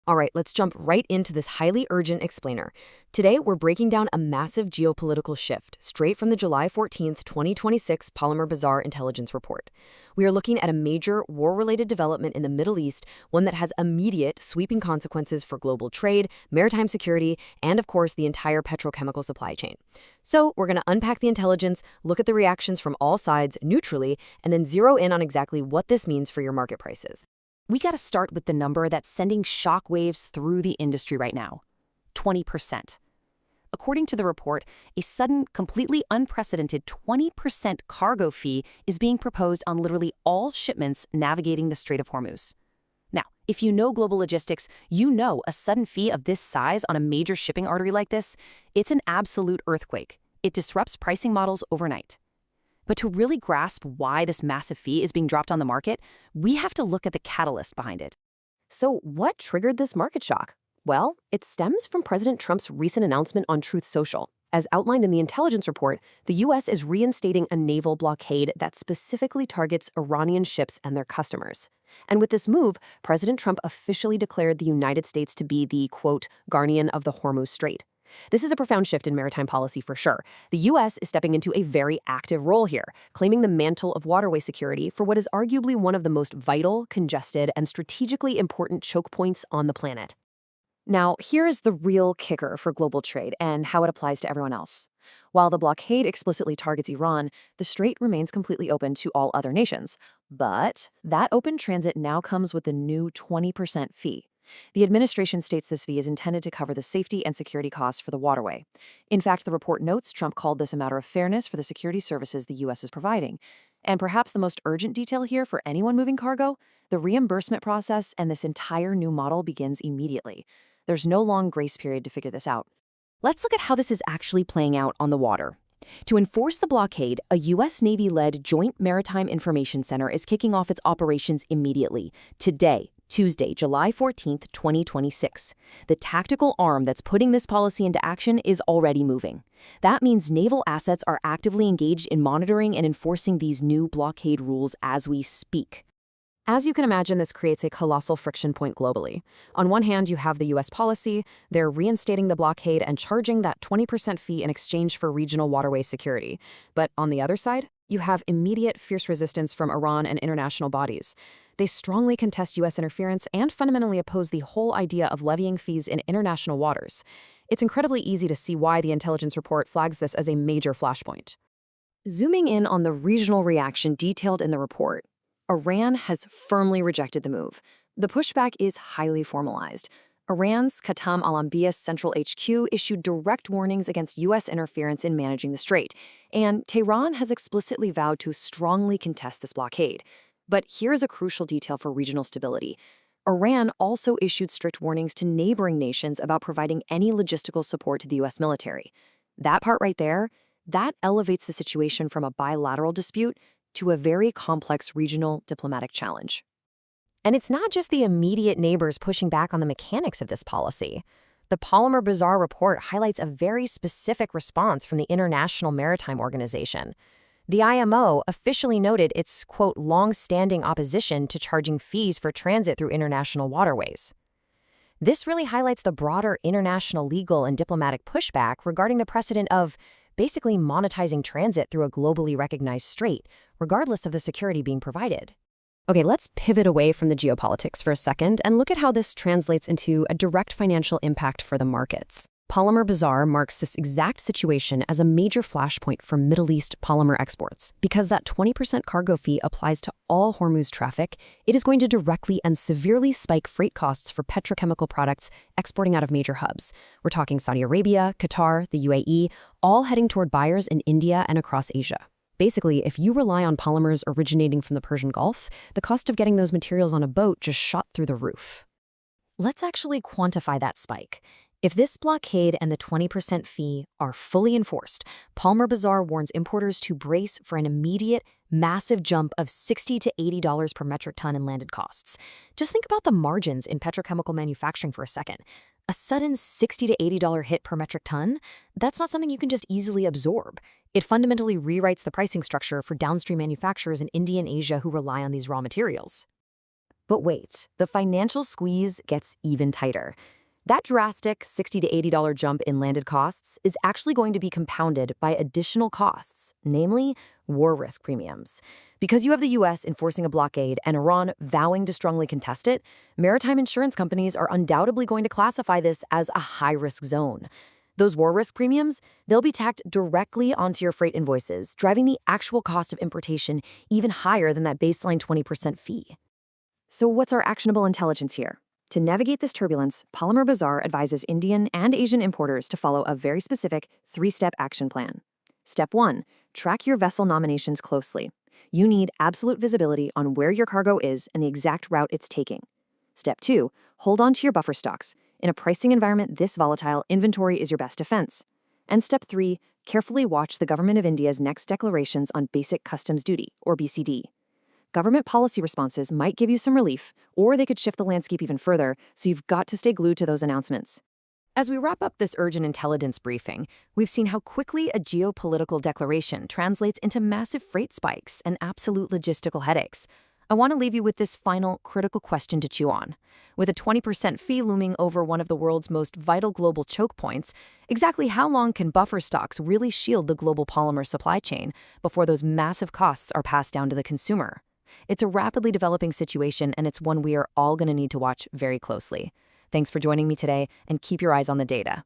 All right, let's jump right into this highly urgent explainer. Today, we're breaking down a massive geopolitical shift straight from the July 14th, 2026 Polymer Bazaar intelligence report. We are looking at a major war-related development in the Middle East, one that has immediate, sweeping consequences for global trade, maritime security, and of course, the entire petrochemical supply chain. So, we're going to unpack the intelligence, look at the reactions from all sides neutrally, and then zero in on exactly what this means for your market prices. We got to start with the number that's sending shockwaves through the industry right now: 20%. According to the report, a sudden, completely unprecedented 20% cargo fee is being proposed on literally all shipments navigating the Strait of Hormuz. Now, if you know global logistics, you know a sudden fee of this size on a major shipping artery like this, it's an absolute earthquake. It disrupts pricing models overnight. But to really grasp why this massive fee is being dropped on the market, we have to look at the catalyst behind it. So, what triggered this market shock? Well, it stems from President Trump's recent announcement on Truth Social. As outlined in the intelligence report, the U.S. is reinstating a naval blockade that specifically targets Iranian ships and their customers. And with this move, President Trump officially declared the United States to be the, quote, guardian of the Hormuz Strait. This is a profound shift in maritime policy for sure. The U.S. is stepping into a very active role here, claiming the mantle of waterway security for what is arguably one of the most vital, congested, and strategically important choke points on the planet. Now, here is the real kicker for global trade and how it applies to everyone else. While the blockade explicitly targets Iran, the strait remains completely open to all other nations. But that open transit now comes with a new 20% fee. The administration states this fee is intended to cover the safety and security costs for the waterway. In fact, the report notes Trump called this a matter of fairness for the security services the U.S. is providing. And perhaps the most urgent detail here for anyone moving cargo, the reimbursement process and this entire new model begins immediately. There's no long grace period to figure this out. Let's look at how this is actually playing out on the water. To enforce the blockade, a U.S. Navy-led Joint Maritime Information Center is kicking off its operations immediately, today, Tuesday, July 14th, 2026. The tactical arm that's putting this policy into action is already moving. That means naval assets are actively engaged in monitoring and enforcing these new blockade rules as we speak. As you can imagine, this creates a colossal friction point globally. On one hand, you have the U.S. policy. They're reinstating the blockade and charging that 20% fee in exchange for regional waterway security. But on the other side, you have immediate fierce resistance from Iran and international bodies. They strongly contest U.S. interference and fundamentally oppose the whole idea of levying fees in international waters. It's incredibly easy to see why the intelligence report flags this as a major flashpoint. Zooming in on the regional reaction detailed in the report, Iran has firmly rejected the move. The pushback is highly formalized. Iran's Khatam al-Anbiya's central HQ issued direct warnings against U.S. interference in managing the strait, and Tehran has explicitly vowed to strongly contest this blockade. But here's a crucial detail for regional stability. Iran also issued strict warnings to neighboring nations about providing any logistical support to the U.S. military. That part right there, that elevates the situation from a bilateral dispute to a very complex regional diplomatic challenge. And it's not just the immediate neighbors pushing back on the mechanics of this policy. The Polymer Bazaar report highlights a very specific response from the International Maritime Organization. The IMO officially noted its, quote, long-standing opposition to charging fees for transit through international waterways. This really highlights the broader international legal and diplomatic pushback regarding the precedent of basically monetizing transit through a globally recognized strait, regardless of the security being provided. Okay, let's pivot away from the geopolitics for a second and look at how this translates into a direct financial impact for the markets. Polymer Bazaar marks this exact situation as a major flashpoint for Middle East polymer exports. Because that 20% cargo fee applies to all Hormuz traffic, it is going to directly and severely spike freight costs for petrochemical products exporting out of major hubs. We're talking Saudi Arabia, Qatar, the UAE, all heading toward buyers in India and across Asia. Basically, if you rely on polymers originating from the Persian Gulf, the cost of getting those materials on a boat just shot through the roof. Let's actually quantify that spike. If this blockade and the 20% fee are fully enforced, Polymer Bazaar warns importers to brace for an immediate, massive jump of $60 to $80 per metric ton in landed costs. Just think about the margins in petrochemical manufacturing for a second. A sudden $60 to $80 hit per metric ton, that's not something you can just easily absorb. It fundamentally rewrites the pricing structure for downstream manufacturers in India and Asia who rely on these raw materials. But wait, the financial squeeze gets even tighter. That drastic $60 to $80 jump in landed costs is actually going to be compounded by additional costs, namely war risk premiums. Because you have the US enforcing a blockade and Iran vowing to strongly contest it, maritime insurance companies are undoubtedly going to classify this as a high-risk zone. Those war risk premiums, they'll be tacked directly onto your freight invoices, driving the actual cost of importation even higher than that baseline 20% fee. So what's our actionable intelligence here? To navigate this turbulence, Polymer Bazaar advises Indian and Asian importers to follow a very specific 3-step action plan. Step 1, track your vessel nominations closely. You need absolute visibility on where your cargo is and the exact route it's taking. Step 2, hold on to your buffer stocks. In a pricing environment this volatile, inventory is your best defense. And step 3, carefully watch the Government of India's next declarations on Basic Customs Duty, or BCD. Government policy responses might give you some relief, or they could shift the landscape even further, so you've got to stay glued to those announcements. As we wrap up this urgent intelligence briefing, we've seen how quickly a geopolitical declaration translates into massive freight spikes and absolute logistical headaches. I want to leave you with this final critical question to chew on. With a 20% fee looming over one of the world's most vital global choke points, exactly how long can buffer stocks really shield the global polymer supply chain before those massive costs are passed down to the consumer? It's a rapidly developing situation, and it's one we are all going to need to watch very closely. Thanks for joining me today, and keep your eyes on the data.